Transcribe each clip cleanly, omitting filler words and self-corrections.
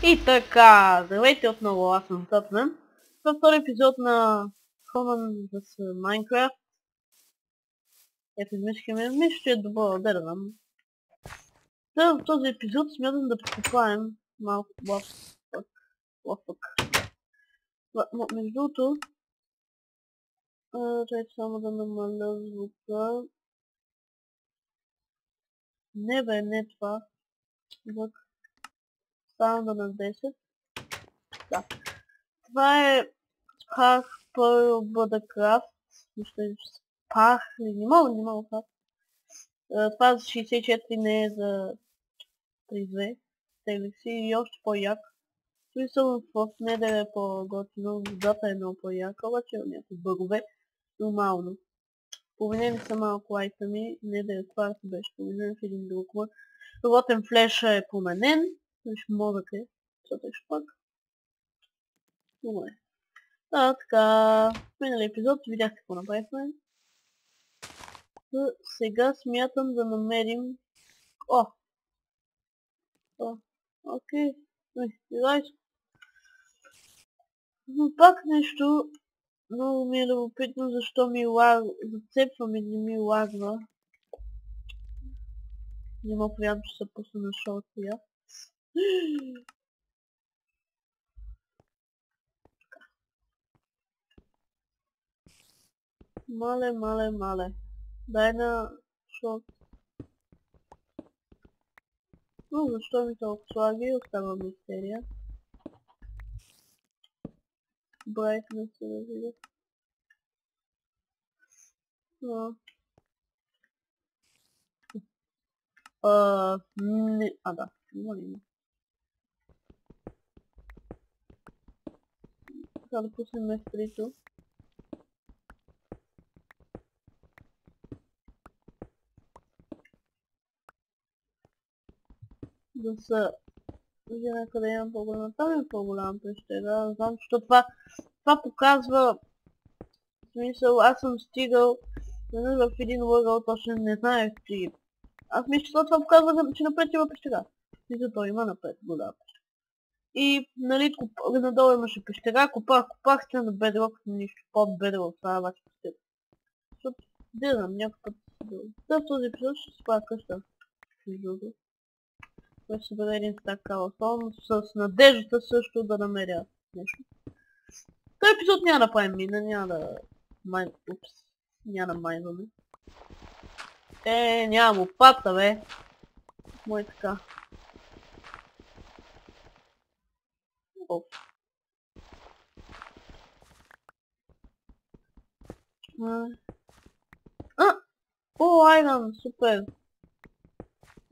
И така, здравейте отново, аз съм Тъпмен. Това е втори епизод на Common с Майнкрафт. Ето измислихме, мисля, че е добър, да знам. В този епизод смятам да покупаем малко лапък. Между другото, чакайте само да намаля звука. Не бе, не това. Звук. Само да на 10. Да. Това е Spark Pearl Buddha Мисля, Spark или не мога това. Това за 64 не е за 32. Теглих си и още по-як. Смисъл в Nether е по-готино, водата е много по-яка, обаче има някакви бъгове. Нормално. Поменени са малко айтами, Nether Quartz беше поменен в един друг. Роботен флеша е поменен. Виж мозък е. Защото е шпак. Добре. Така. В миналия епизод видяхте какво направихме. Сега смятам да намерим... Окей. Но пак нещо много ми е любопитно, защо ми лагва, зацепвам и не ми лагва. Няма приятно, че се пусна на шоуто я. Мале. Дай на шоут. Но защо ми толкова слаги, остава мистерия. Брайтнес се да видя. Да, има ли? Сега да пуснем местрито. Да са... Виждаме къде имам по-голяма. Там е по-голяма пещера. Знам, защото това показва... В смисъл, аз съм стигал в един лъгъл, точно не знаех, че... Аз мисля, че това показва, че напред има пещера. И зато има напред голяма пещера. И, нали, надолу имаше пещера, копах се на бедрок, нищо под бедрок, това е обаче пещера. Защото, не знам, някой път... В този епизод ще спая къща. Той ще бъде един стак калафон с надеждата също да намеря нещо. Този епизод няма да правим мина, няма да майнваме. Нямам лопата, бе. Мой така. Айрон, супер.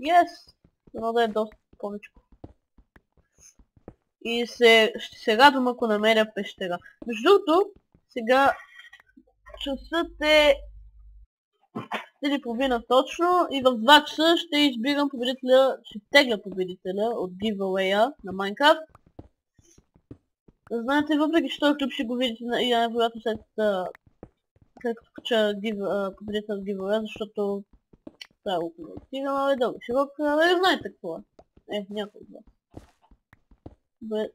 Yes! Дано да е доста повече. И ще се радвам, ако намеря пещера. Между другото, сега часът е 4:30 точно и в 2 часа ще избирам победителя, ще тегля победителя от giveaway на Minecraft. Знаете, въпреки че този клип ще го видите и най-вероятно след като кача победител от giveaway, защото трябва да го стигам, але дълго широк, але знаете какво е. Някой от вас. Бе,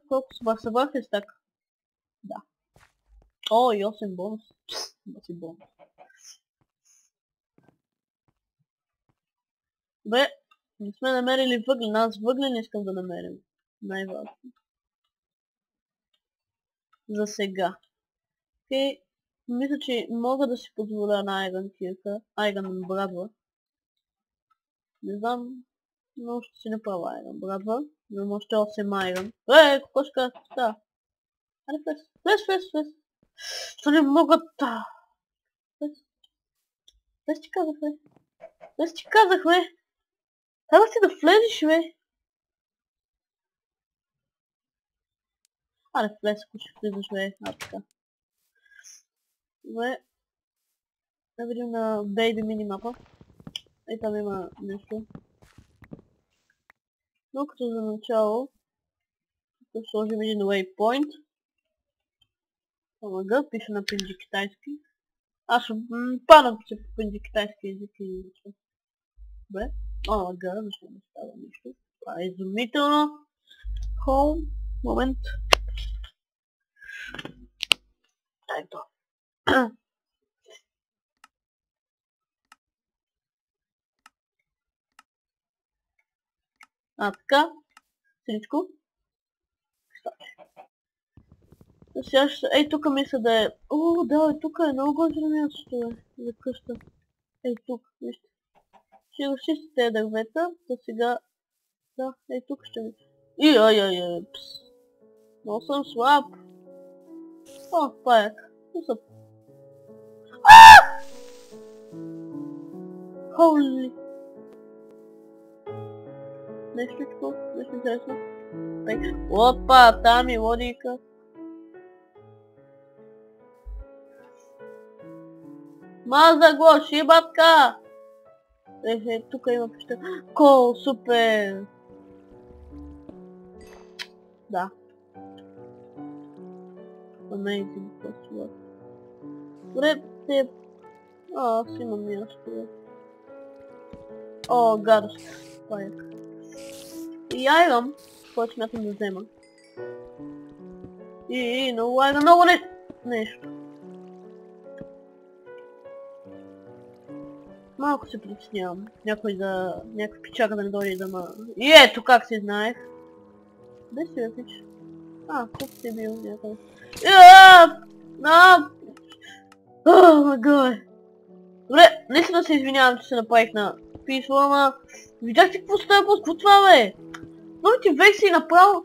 колко събрах ли стак? Да. И 8 бонус. Баси бонус. Бе, не сме намерили въглен, аз въглен искам да намерим. Най-важно. За сега. Окей, мисля, че мога да си позволя на Айрон кирка, Айрон брадва. Не знам, но ще си направя Айрон брадва. Имам още 8 Айрон. Какво ще кажа? Да. Айде влез. Що не могат? Влез ти казах, бе. Трябва си да влезеш, бе. Айде влез, ако ще влизаш, бе. Така. Добре. Да видим на Baby минимапа. И там има нещо. Но като за начало ще сложим един waypoint. Омага, пише на пинджи китайски. Аз ще падам се по пинджи китайски език и нещо. Бе, омага, защо не става нищо. Това е изумително. Хоум. Момент. Ето. Така. Всичко. Сега ще... Ей, тук мисля да е... О, да, тук е много готино място, за къща. Ей, тук, вижте. Ще го чисти тези дървета, за сега... Да, ей, тук ще ми... Ай, пс. Но съм слаб. О, паяк. Усъп. Холи. Нещичко, нещо интересно. Опа, там и лодика. Маза го, шибатка! Тук има пещера. Кол, супер! Да. Amazing, просто. Добре, те... Аз имам място. О, гадост. Паяк. И айрон, който смятам да взема. И много айрон, много нещо. Малко се притеснявам. Някой пичага да не дойде да ма... И ето как си знаех. Де си бе, пич? Тук си е бил някъде. О, магой. Добре, наистина се извинявам, че се направих на писмо, ама... Видяхте какво става, какво това бе? Новите версии направо...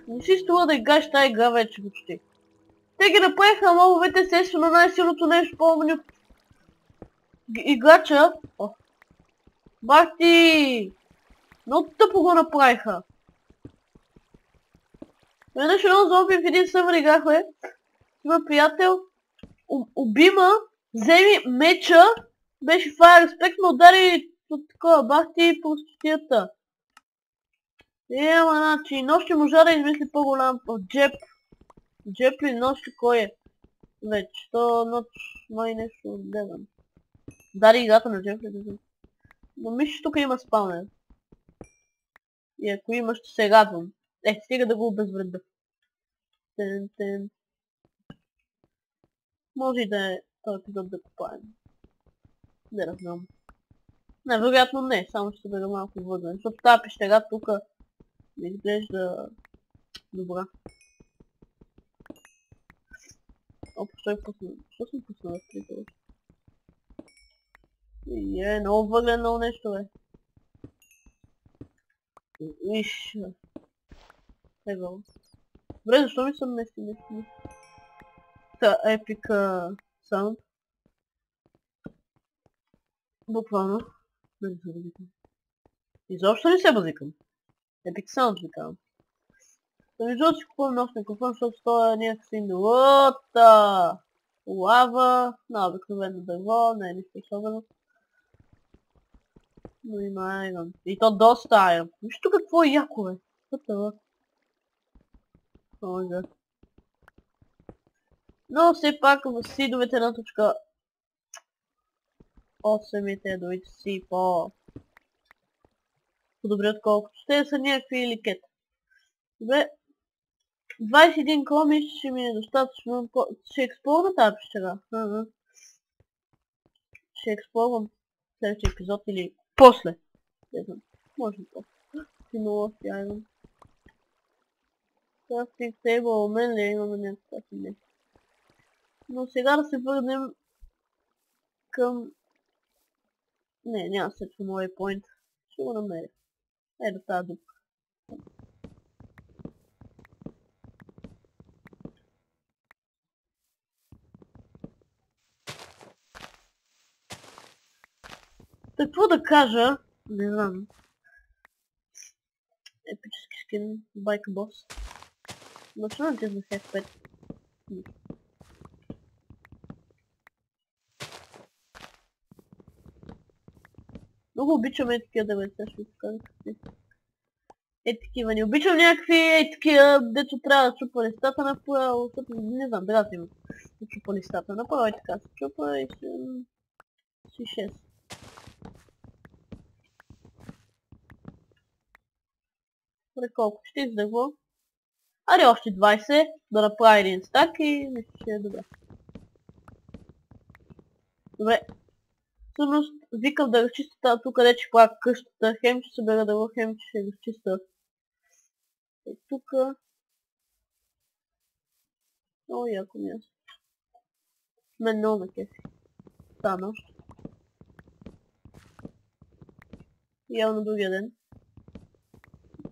Не си струва да играеш тази игра вече почти. Те ги направиха мобовете естествено най-силното нещо помню. Играча... Барти! Много тъпо го направиха. Веднъж едно зомби в един сървър играхме. Има приятел. Убима, вземи меча. Беше фая респект, но удари от такова Барти по стотията. Значи, нощ ще можа да измисли по-голям джеб. Джеб ли нощ кой е? Вече, то нощ май нещо гледам. Дари играта на джеб ли да знам. Но мисля, че тук има спаунер. И ако има, ще се радвам. Стига да го обезвреда. Тен. Може и да е този епизод да купаем. Не да знам. Не, вероятно не, само ще бъда малко въгън. Защото тази пещера тук ми изглежда добра. Що съм пуснал разкрител? Много въглен, много нещо бе. Виж. Ево. Добре, защо ми съм мести нещо? Епик саунд. Буквално. Не се базикам. Изобщо не се базикам. Епик саунд ви казвам. Да ми жълт си купувам нов микрофон, защото стоя някакси нулата. Лава. На обикновено дърво, не е нищо особено. Но има айрон. И то доста айрон. Виж тук какво е яко бе. Какво това? Но все пак в сидовете на точка 8 дори си по-добре отколкото те са някакви ликета. Добре. 21 коми ще ми е достатъчно. Ще експлорвам тази пещера. Ще експлорвам следващия епизод или после. Не знам. Може и после. Симула си айрон. Crafting table, мен ли имаме някакъв не. Но сега да се върнем към... Не, няма се към моя point. Ще го намеря. Ето тази дупка. Какво да кажа? Не знам. Епически скин, байка бос. Начинам те за всяк 5. Много обичам такива дървета, ще ви покажа какви. Такива, не обичам някакви такива, дето трябва да чупа листата направо, не знам, дразни ме да чупа листата направо и така се чупа и си 6. Колко ще издърво? Аре още 20, да направя един стак и мисля, че е добре. Добре. Всъщност викам да разчистя тук, къде ще правя къщата. Хем ще събера дърво, хем ще разчистя. И тук. Много яко място. Мен много на кефи. Стана още. И явно другия ден.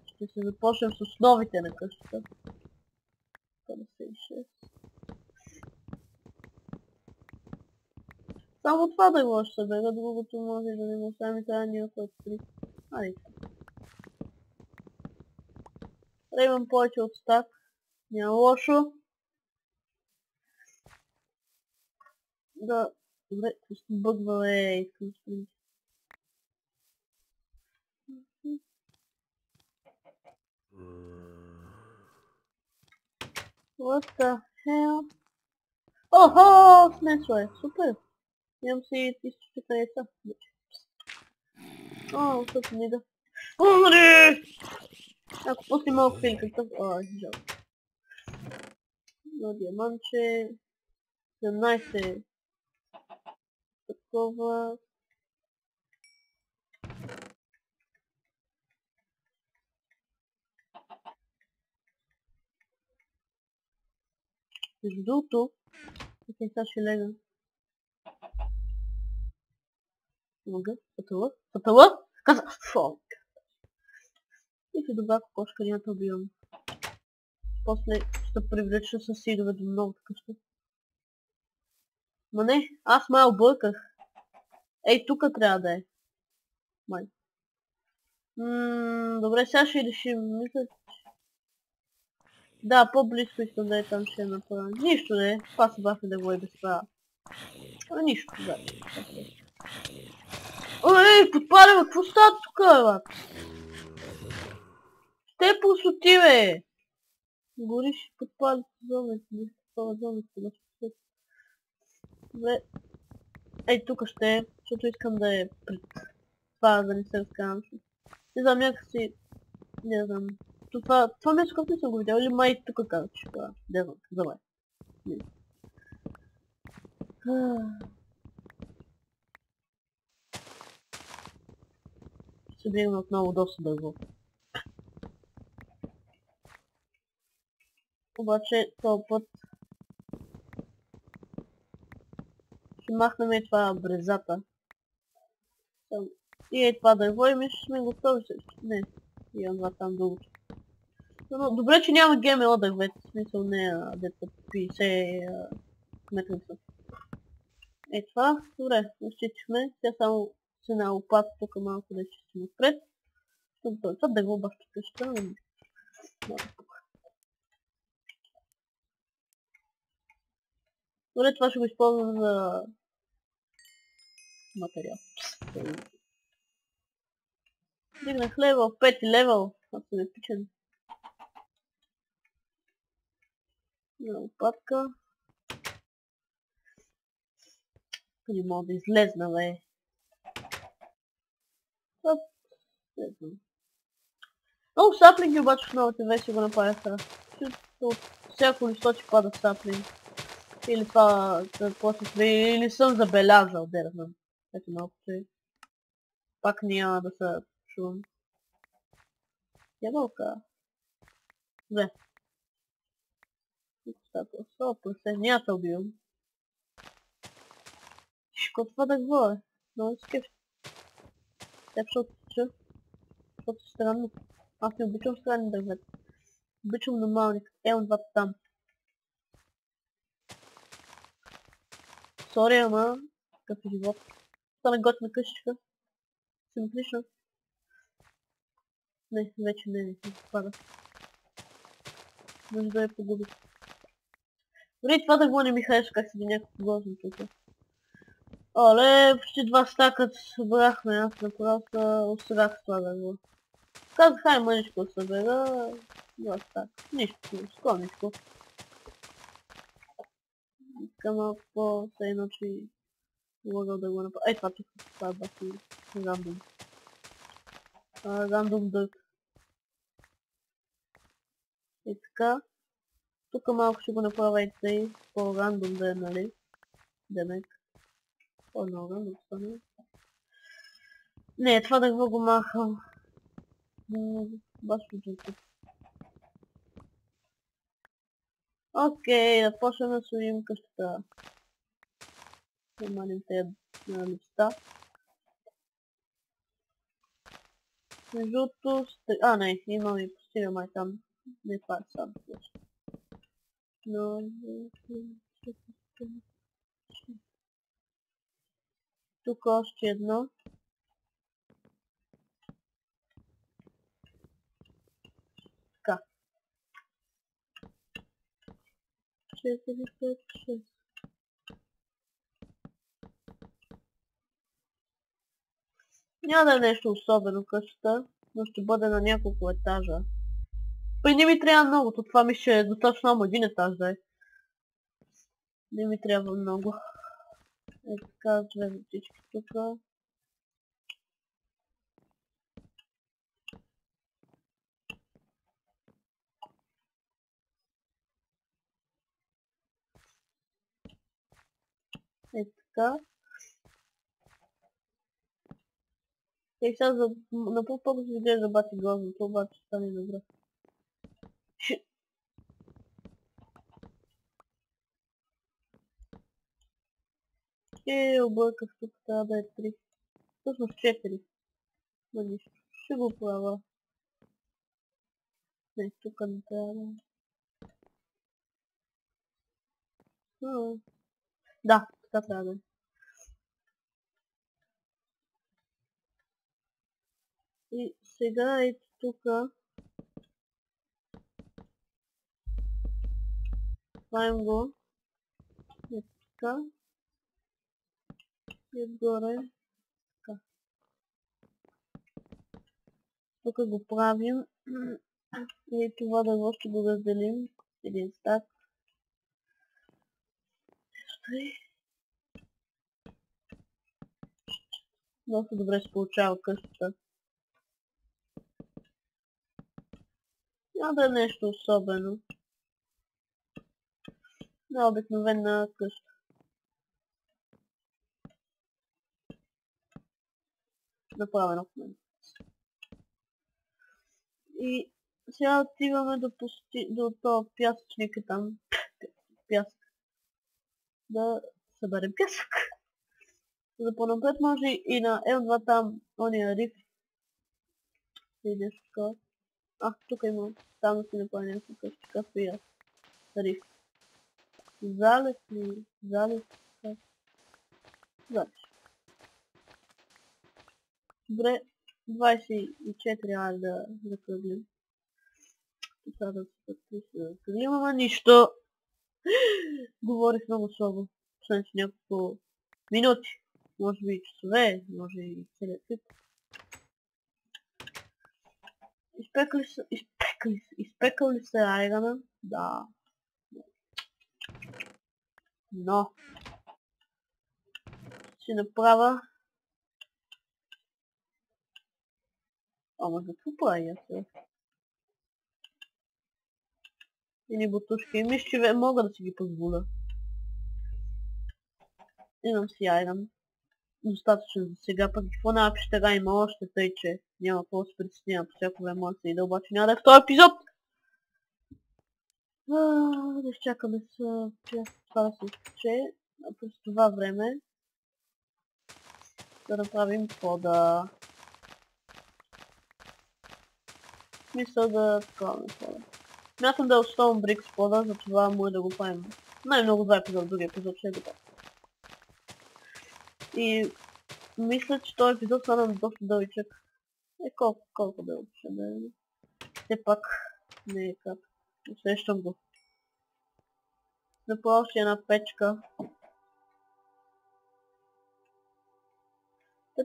Ще се започнем с основите на къщата. 56. Само това да го ще събера, другото може да не му сами трябва някой от 3. Айде. Да имам повече от стак. Няма лошо. Да. Добре, ще бъгва искам спринт. What the hell? Охо! Снесло е. Супер! Имам си източник на яйца. О, тук ми да. Умри! Ако пусне малко фил какъв... Ой, жалко. Но диаманче... 17 такова... Между другото... Окей, сега ще лега. Мога? Пътъла? Пътъла? Каза! Фок! И ще добавя кокошка, няма да убивам. После ще привлеча със сидове до новата къща. Ма не, аз май обърках. Ей, тука трябва да е. Май. Добре, сега ще решим. Мисля, да, по-близко искам да е там ще направя. Нищо не е. Това се бахме да го е без това. А нищо, да. Ой, подпаляме, какво става тука, бе? Те пусоти, бе! Гориш и подпали зомите, не се това зомите да спасят. Добре. Ей, тука ще е, защото искам да е пред това, да не се разкарам. Не знам, някакси... Не знам. Това място как не съм го видял, или май тука каза, че това... Не знам, забай. Ще бегна отново доста дълго. Обаче този път ще махнем и това брезата. И е това дърво и мисля, че сме готови също. Не, имам това там дългото. Но добре, че няма ГМО дървета, в смисъл не дета 50 метра са. Е това, добре, изчистихме. Сега само с една лопата тук малко да изчистим отпред. Това дърво баща къща. Добре, това ще го използвам за материал. Дигнах левел, 5 левел, аз съм епичен. На лопатка. Не мога да излезна, бе. Оп, слезна. Много саплинги обаче в новите версии го направиха. От всяко листо че пада саплинг. Или това да после или съм забелязал, да не знам. Ето малко че пак няма да се чувам. Ябълка. Добре. О, просе, няма да убивам. Шко това да говоря? Много скефти. Теб ще отключа. Защото е странно. Аз не обичам странни дървета. Обичам нормални. Еон двата там. Сори, ама какъв е живот. Стана готина къщичка. Симплична. Не, вече не пада. Може да я погуби. Дори това да го не ми хареса как седи някакво гозно тук. Оле, почти 2 стака събрахме, аз направо се осрах това да го. Казах, хай мъничко събера, 2 стака. Нищо, скромничко. Искам малко по-се едно, че мога да го направя. Ей, това тук, това е баки рандом. Рандом дърк. И така. Тук малко ще го направя и тъй, по-рандом да е, нали? Демек. По-много рандом стане. Не, това да го махам. Баш тук. Окей, да почнем да строим къщата. Намалим тези листа. Междуто... не, имам и постига май там. Не, това е сам. Но... Тук още едно. Така. 4, 5, 6. Няма да е нещо особено къщата, но ще бъде на няколко етажа. Пъй не ми трябва много, това ми ще е достатъчно само един етаж да е. Не ми трябва много. Е така, две вратички тука. Е така. И сега на по-пълно се изглежда бати грозното, обаче ще стане добре. Обърках тук, трябва да е 3. Всъщност 4. Но нищо. Ще го правя. Не, тук не трябва да... Да, така трябва да е. И сега ето тука. Правим го. Ето така. И отгоре. Така. Тук го правим. И това дърво ще го разделим. Един стак. Доста добре се получава къщата. Няма да е нещо особено. На обикновена къща. Направено в мен. И сега отиваме до този пясъчник там. Пясък. Да съберем пясък. За по-напред може и на L2 там, ония риф. И нещо такова. Тук има. Там да си направя някакъв къщи, както и аз. Риф. Залез ли? Залез? Залез. Добре. 24, айде да закръглим. Сега да се закръглим, ама нищо. Говорих много слабо. Последните няколко минути. Може би часове, може и целият тип. Изпекал ли се айрана? Да. Но. Ще направя. Ама за какво правя се? Или бутушки. И мисля, че мога да си ги позволя. Имам си айран. Достатъчно за сега, пък какво на пещера има още, тъй че няма какво да се притеснявам, по всяко време може да се иде, обаче няма да е втори епизод! Да изчакаме с това да се изтече, а през това време да направим пода. Мисля да такова пода. Смятам да е основен брик с пода, затова може да го правим най-много 2 епизода, другия епизод ще е готов. И мисля, че този епизод стана доста дълъчък. Колко дълъг ще да е. Все пак не е как. Усещам го. Направо ще една печка.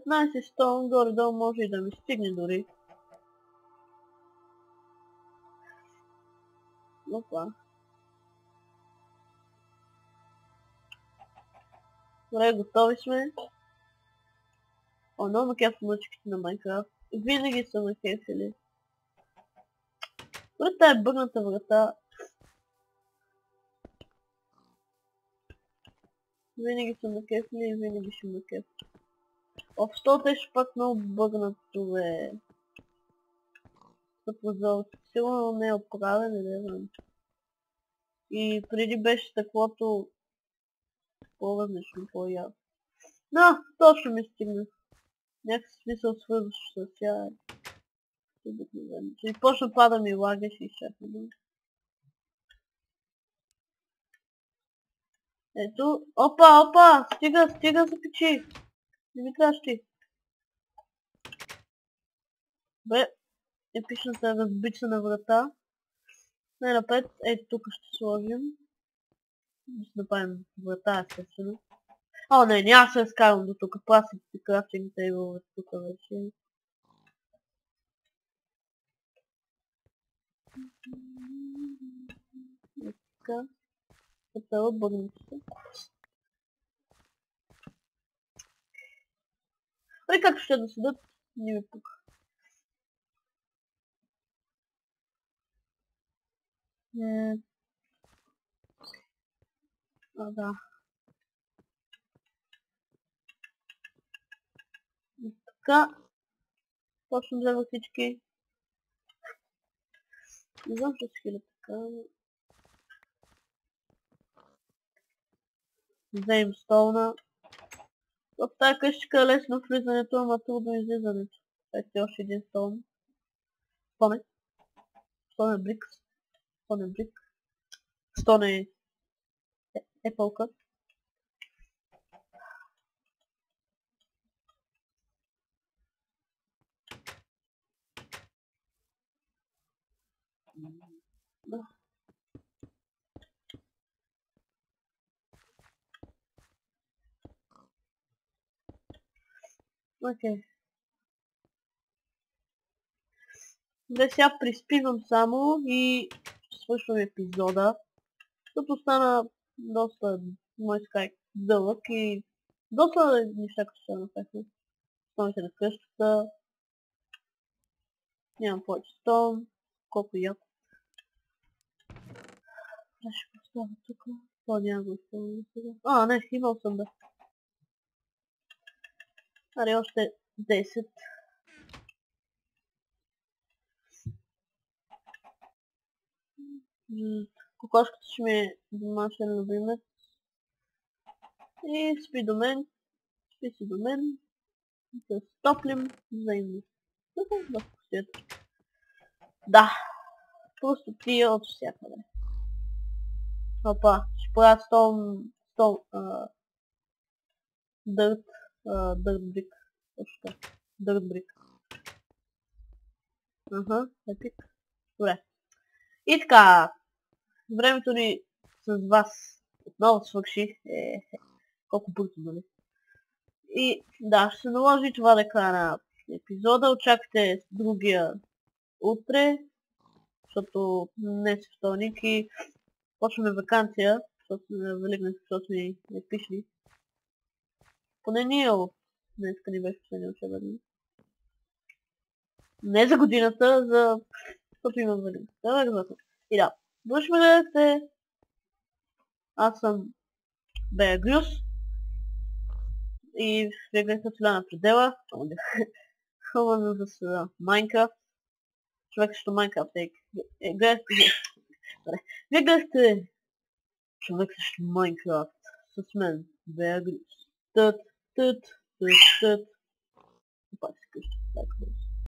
15 стон, горе-долу може и да ми стигне дори. Опа. Добре, готови сме. Много ме кефят мъчките на Майнкрафт. Винаги са ме кефили. Врата е бъгната врата. Винаги съм на кефли и винаги ще на кеф. Общо ще пак много бъгнато бе. Прозор. Сигурно не е отправен, не знам. И преди беше стъклото по-различно, по-ясно. Но, точно ми стигна. Някакъв смисъл свързваш с тя. И почна пада ми лагаш и чакам. Ето, опа, стига за печи. Не ми трябваш ти. Бе, епичната разбичана врата. Най-напред, ето тук ще сложим. Да направим врата, естествено. О, не, няма се разкарвам до тук. Пласим си крафтинг тейбъл тук вече. Така. Готова бъгната. Ой, как ще да седат, не ми пука. Да. Така. Точно взема всички. Не знам, че всички да така. Вземем столна. В тази къщичка е лесно влизането, ама трудно излизането. Ето още един столн. Столен брик. Столен епълка. Да. Окей. Да, сега приспивам само и свършвам епизода. Защото стана доста, мой скайк, дълъг и доста неща, като ще направихме. Основите на къщата. Нямам повече стон. Колко яко. Ще поставя тук. Това няма го изпълня сега. Не, имал съм да. Аре, още 10. Кокошката ще ми е домашен любимец. И спи до мен. Спи си до мен. Да се топлим взаимно. Да. Просто тия от всякъде. Опа, ще правя дърт брик. Дърт брик. Епик. Добре. И така, времето ни с вас отново свърши. Колко бързо, нали? И да, ще се наложи това да е края на епизода. Очаквайте другия утре, защото днес е вторник и почваме вакансия, защото Великден, защото ни не пишли. Поне ние от днеска ни беше последния учебен ден. Не за годината, защото имам Великден. И да, бъдеш ме гледате. Аз съм Беагрюс. И вие гледате на предела. Хубаво с Майнкрафт. Човек срещу Майнкрафт. Гледате. Вие гледате Човек срещу Майнкрафт. С мен. Беагрюс. Тът. Опа, си къща.